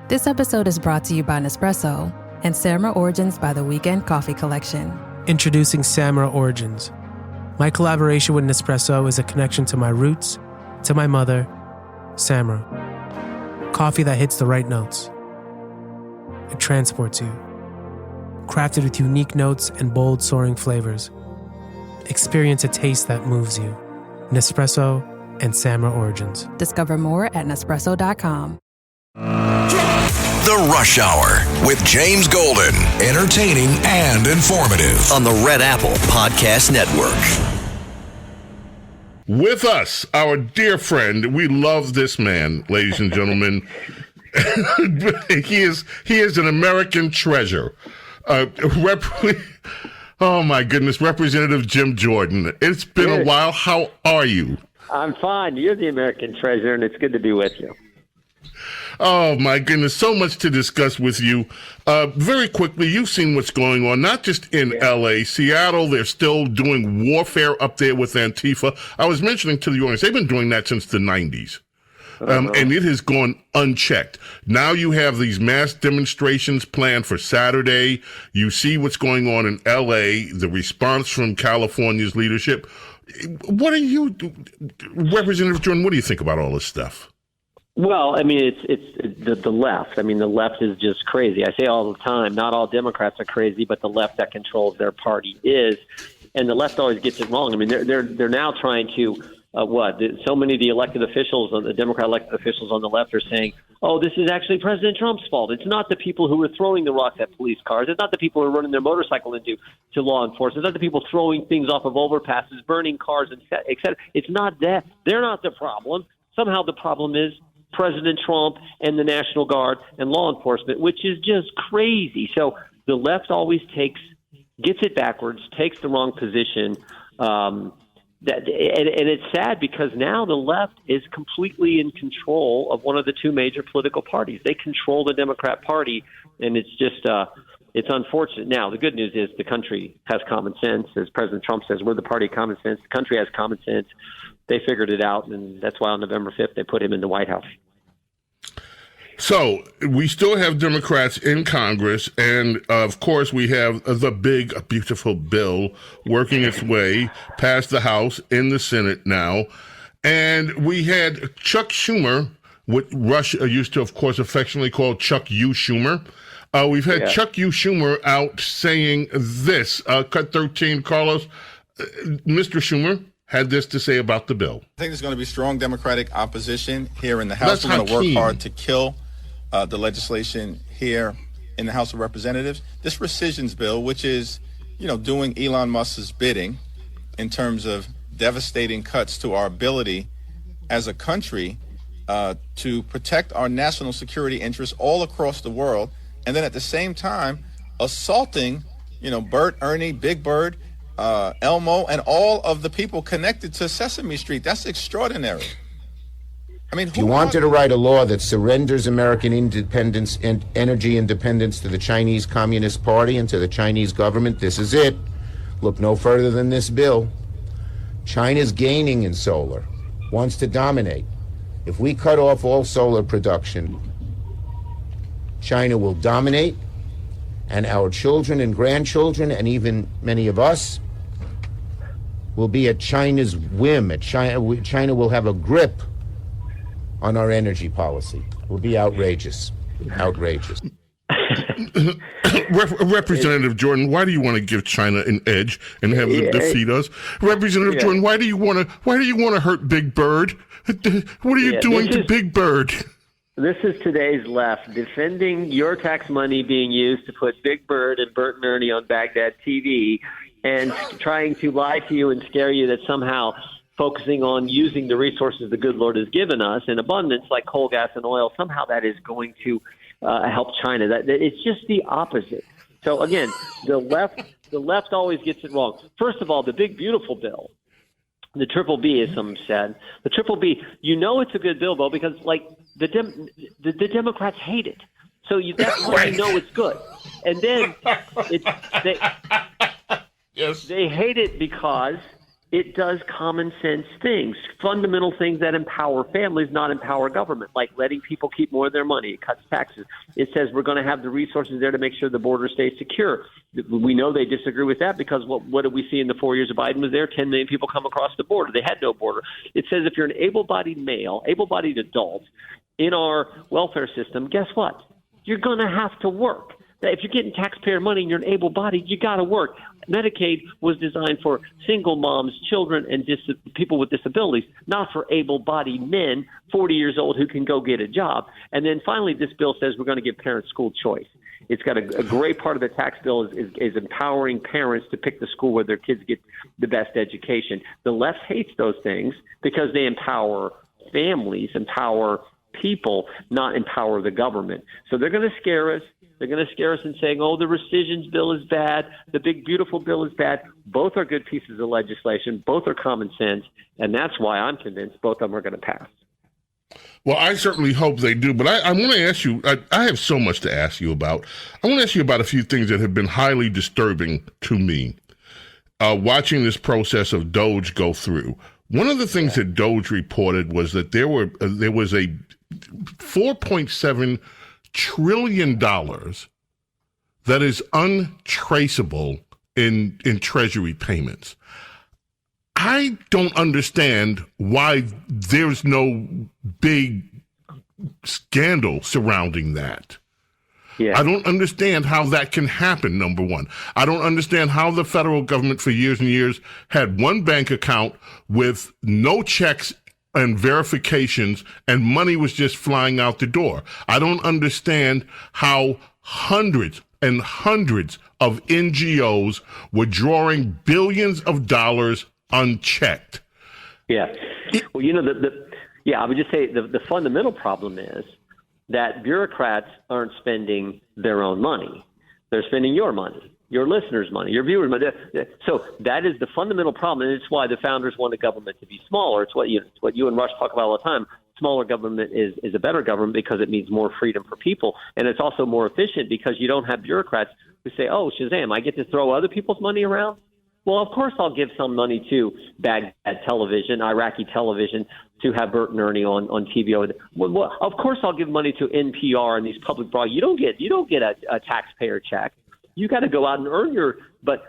This episode is brought to you by Nespresso and Samra Origins by the Weekend Coffee Collection. Introducing Samra Origins. My collaboration with Nespresso is a connection to my roots, to my mother, Samra. Coffee that hits the right notes. It transports you. Crafted with unique notes and bold, soaring flavors. Experience a taste that moves you. Nespresso and Samra Origins. Discover more at Nespresso.com. The Rush Hour with James Golden. Entertaining and informative on the Red Apple Podcast Network. With us, our dear friend. We love this man, ladies and gentlemen. He is an American treasure. Oh my goodness, Representative Jim Jordan. It's been a while. How are you? I'm fine. You're the American treasure, and it's good to be with you. Oh, my goodness. So much to discuss with you. Very quickly, you've seen what's going on, not just in L.A., Seattle. They're still doing warfare up there with Antifa. I was mentioning to the audience, they've been doing that since the 90s. And it has gone unchecked. Now you have these mass demonstrations planned for Saturday. You see what's going on in L.A., the response from California's leadership. What are you, Representative Jordan, what do you think about all this stuff? Well, I mean, it's the left. I mean, the left is just crazy. I say all the time, not all Democrats are crazy, but the left that controls their party is. And the left always gets it wrong. I mean, they're now trying to, so many of the elected officials, the Democrat elected officials on the left are saying, oh, this is actually President Trump's fault. It's not the people who are throwing the rocks at police cars. It's not the people who are running their motorcycle into law enforcement. It's not the people throwing things off of overpasses, burning cars, et cetera. It's not that. They're not the problem. Somehow the problem is President Trump and the National Guard and law enforcement, which is just crazy. So the left always gets it backwards, takes the wrong position. And it's sad because now the left is completely in control of one of the two major political parties. They control the Democrat Party, and it's just it's unfortunate. Now, the good news is the country has common sense. As President Trump says, we're the party of common sense. The country has common sense. They figured it out, and that's why on November 5th they put him in the White House. So we still have Democrats in Congress, and of course we have the big, beautiful bill working its way past the House in the Senate now. And we had Chuck Schumer, what Russia used to, of course, affectionately call Chuck U. Schumer. We've had Chuck U. Schumer out saying this. Cut 13, Carlos. Mr. Schumer had this to say about the bill. I think there's going to be strong Democratic opposition here in the House. We're going to work hard to kill the legislation here in the House of Representatives. This rescissions bill, which is, doing Elon Musk's bidding in terms of devastating cuts to our ability as a country to protect our national security interests all across the world, and then at the same time assaulting, Bert, Ernie, Big Bird, Elmo, and all of the people connected to Sesame Street. That's extraordinary. I mean, if you wanted to write a law that surrenders American independence and energy independence to the Chinese Communist Party and to the Chinese government, this is it. Look no further than this bill. China's gaining in solar, wants to dominate. If we cut off all solar production, China will dominate, and our children and grandchildren, and even many of us, will be at China's whim. China will have a grip on our energy policy. It will be outrageous. Outrageous. Representative Jordan, why do you want to give China an edge and have them defeat us? Representative Jordan, why do you want to hurt Big Bird? What are you doing to Big Bird? This is today's left, defending your tax money being used to put Big Bird and Bert and Ernie on Baghdad TV and trying to lie to you and scare you that somehow focusing on using the resources the good Lord has given us in abundance, like coal, gas, and oil, somehow that is going to help China. That it's just the opposite. So again, the left always gets it wrong. First of all, the big beautiful bill, the triple B, as some said, the triple B. It's a good bill, though, because the Democrats hate it. So that's why you know it's good. And then they hate it because it does common sense things, fundamental things that empower families, not empower government, like letting people keep more of their money. It cuts taxes. It says we're going to have the resources there to make sure the border stays secure. We know they disagree with that because what did we see in the 4 years of Biden was there? 10 million people come across the border. They had no border. It says if you're an able-bodied male, able-bodied adult in our welfare system, guess what? You're going to have to work. If you're getting taxpayer money and you're an able-bodied, you got to work. Medicaid was designed for single moms, children, and people with disabilities, not for able-bodied men, 40 years old, who can go get a job. And then finally, this bill says we're going to give parents school choice. It's got a great part of the tax bill is empowering parents to pick the school where their kids get the best education. The left hates those things because they empower families, empower people, not empower the government. So they're going to scare us. They're going to scare us in saying, oh, the rescissions bill is bad. The big, beautiful bill is bad. Both are good pieces of legislation. Both are common sense. And that's why I'm convinced both of them are going to pass. Well, I certainly hope they do. But I want to ask you, I have so much to ask you about. I want to ask you about a few things that have been highly disturbing to me watching this process of DOGE go through. One of the things that DOGE reported was that there was a $4.7 trillion that is untraceable in Treasury payments. I don't understand why there's no big scandal surrounding that. Yeah. I don't understand how that can happen, number one. I don't understand how the federal government for years and years had one bank account with no checks and verifications, and money was just flying out the door. I don't understand how hundreds and hundreds of NGOs were drawing billions of dollars unchecked. Yeah. Well, you know, I would just say the fundamental problem is that bureaucrats aren't spending their own money. They're spending your money, your listeners' money, your viewers' money. So that is the fundamental problem, and it's why the founders wanted government to be smaller. It's what you and Rush talk about all the time. Smaller government is a better government because it means more freedom for people, and it's also more efficient because you don't have bureaucrats who say, oh, Shazam, I get to throw other people's money around? Well, of course I'll give some money to Baghdad television, Iraqi television, to have Bert and Ernie on TV. Well, of course I'll give money to NPR and these public broad. You don't get a taxpayer check. You got to go out and earn your. But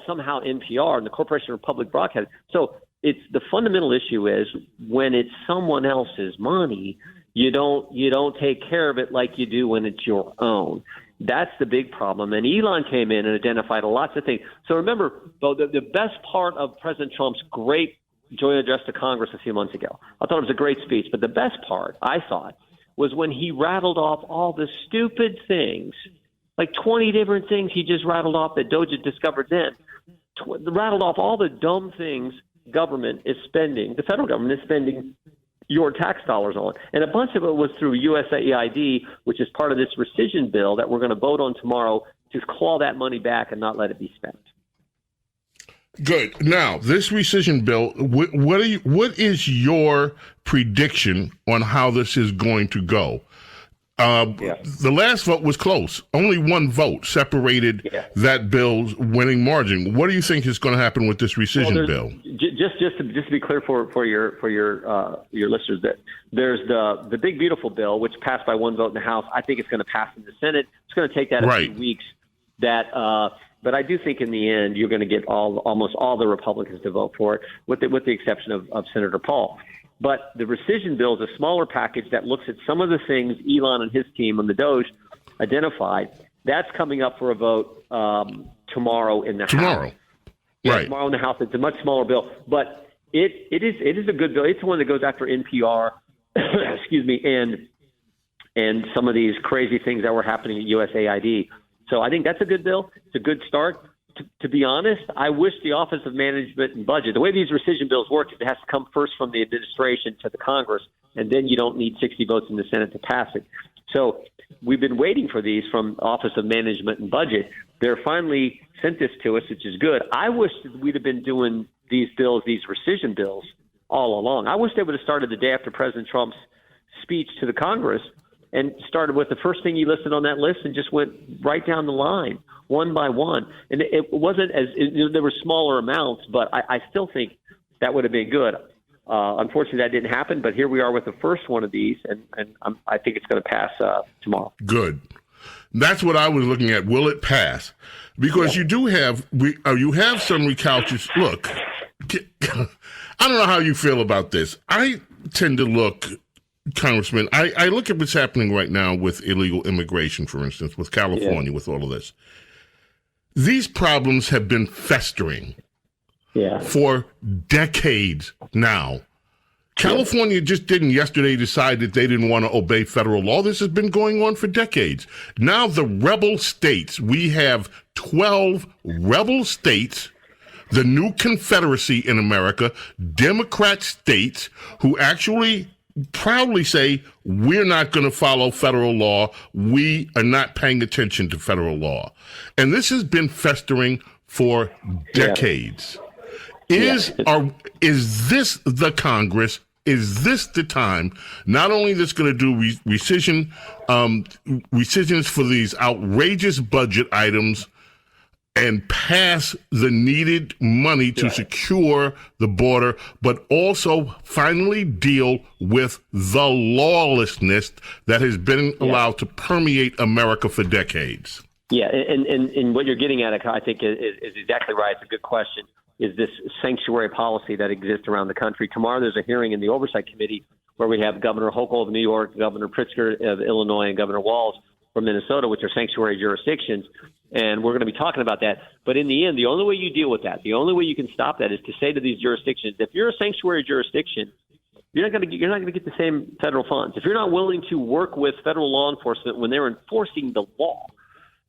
somehow NPR and the Corporation for Public Broadcasting. So it's the fundamental issue is when it's someone else's money, you don't take care of it like you do when it's your own. That's the big problem. And Elon came in and identified lots of things. So remember, though, the best part of President Trump's great joint address to Congress a few months ago, I thought it was a great speech, but the best part, I thought, was when he rattled off all the stupid things, like 20 different things he just rattled off that DOGE had discovered then, rattled off all the dumb things government is spending, the federal government is spending your tax dollars on. And a bunch of it was through USAID, which is part of this rescission bill that we're going to vote on tomorrow to claw that money back and not let it be spent. Good. Now, this rescission bill, what is your prediction on how this is going to go? The last vote was close. Only one vote separated that bill's winning margin. What do you think is going to happen with this rescission bill? Just to be clear for your listeners, that there's the big beautiful bill, which passed by one vote in the House. I think it's going to pass in the Senate. It's going to take that a few weeks. But I do think in the end you're going to get almost all the Republicans to vote for it, with the exception of Senator Paul. But the rescission bill is a smaller package that looks at some of the things Elon and his team on the DOGE identified. That's coming up for a vote tomorrow in the House. Right. Tomorrow in the House. It's a much smaller bill, but it is a good bill. It's the one that goes after NPR, excuse me, and some of these crazy things that were happening at USAID. So I think that's a good bill. It's a good start. To be honest, I wish the Office of Management and Budget, the way these rescission bills work, it has to come first from the administration to the Congress, and then you don't need 60 votes in the Senate to pass it. So we've been waiting for these from Office of Management and Budget. They're finally sent this to us, which is good. I wish that we'd have been doing these bills, these rescission bills, all along. I wish they would have started the day after President Trump's speech to the Congress and started with the first thing you listed on that list and just went right down the line, one by one. And it wasn't there were smaller amounts, but I still think that would have been good. Unfortunately, that didn't happen, but here we are with the first one of these, and I think it's going to pass tomorrow. Good. That's what I was looking at. Will it pass? Because you do have you have some recalcitrant. Look, I don't know how you feel about this. I tend to look, Congressman, I look at what's happening right now with illegal immigration, for instance, with California, with all of this. These problems have been festering for decades now. California just didn't yesterday decide that they didn't want to obey federal law. This has been going on for decades. Now the rebel states, we have 12 rebel states, the new Confederacy in America, Democrat states who actually proudly say, we're not going to follow federal law. We are not paying attention to federal law. And this has been festering for decades. Is this the Congress? Is this the time, not only that's going to do rescissions for these outrageous budget items and pass the needed money to secure the border, but also finally deal with the lawlessness that has been allowed to permeate America for decades? Yeah, and what you're getting at, I think, is exactly right. It's a good question. Is this sanctuary policy that exists around the country. Tomorrow there's a hearing in the Oversight Committee where we have Governor Hochul of New York, Governor Pritzker of Illinois, and Governor Walz from Minnesota, which are sanctuary jurisdictions. And we're going to be talking about that. But in the end, the only way you deal with that, the only way you can stop that is to say to these jurisdictions, if you're a sanctuary jurisdiction, you're not going to get the same federal funds. If you're not willing to work with federal law enforcement when they're enforcing the law,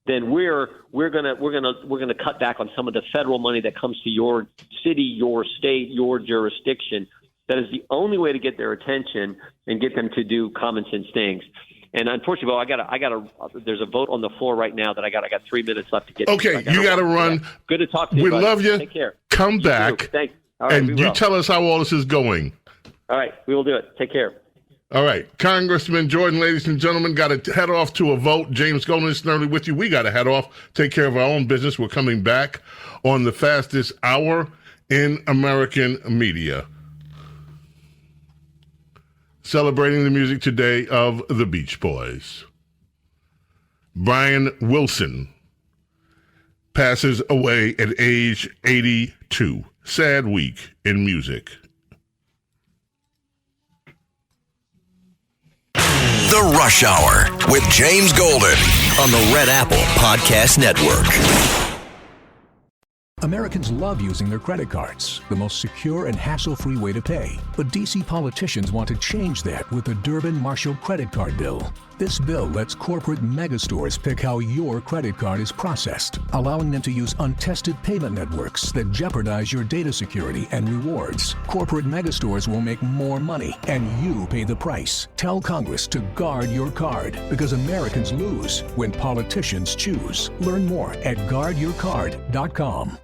then we're gonna cut back on some of the federal money that comes to your city, your state, your jurisdiction. That is the only way to get their attention and get them to do common sense things. And unfortunately, there's a vote on the floor right now that I got 3 minutes left to get. Okay, you got to run. Yeah. Good to talk to you. We buddy. love you. Take care. Come back. Thanks. All right, and you tell us how all this is going. All right, we will do it. Take care. All right. Congressman Jordan, ladies and gentlemen, got to head off to a vote. James Golden and Snerdley with you. We got to head off, take care of our own business. We're coming back on the fastest hour in American media. Celebrating the music today of the Beach Boys. Brian Wilson passes away at age 82. Sad week in music. The Rush Hour with James Golden on the Red Apple Podcast Network. Americans love using their credit cards, the most secure and hassle-free way to pay. But D.C. politicians want to change that with the Durbin-Marshall credit card bill. This bill lets corporate megastores pick how your credit card is processed, allowing them to use untested payment networks that jeopardize your data security and rewards. Corporate megastores will make more money, and you pay the price. Tell Congress to guard your card, because Americans lose when politicians choose. Learn more at guardyourcard.com.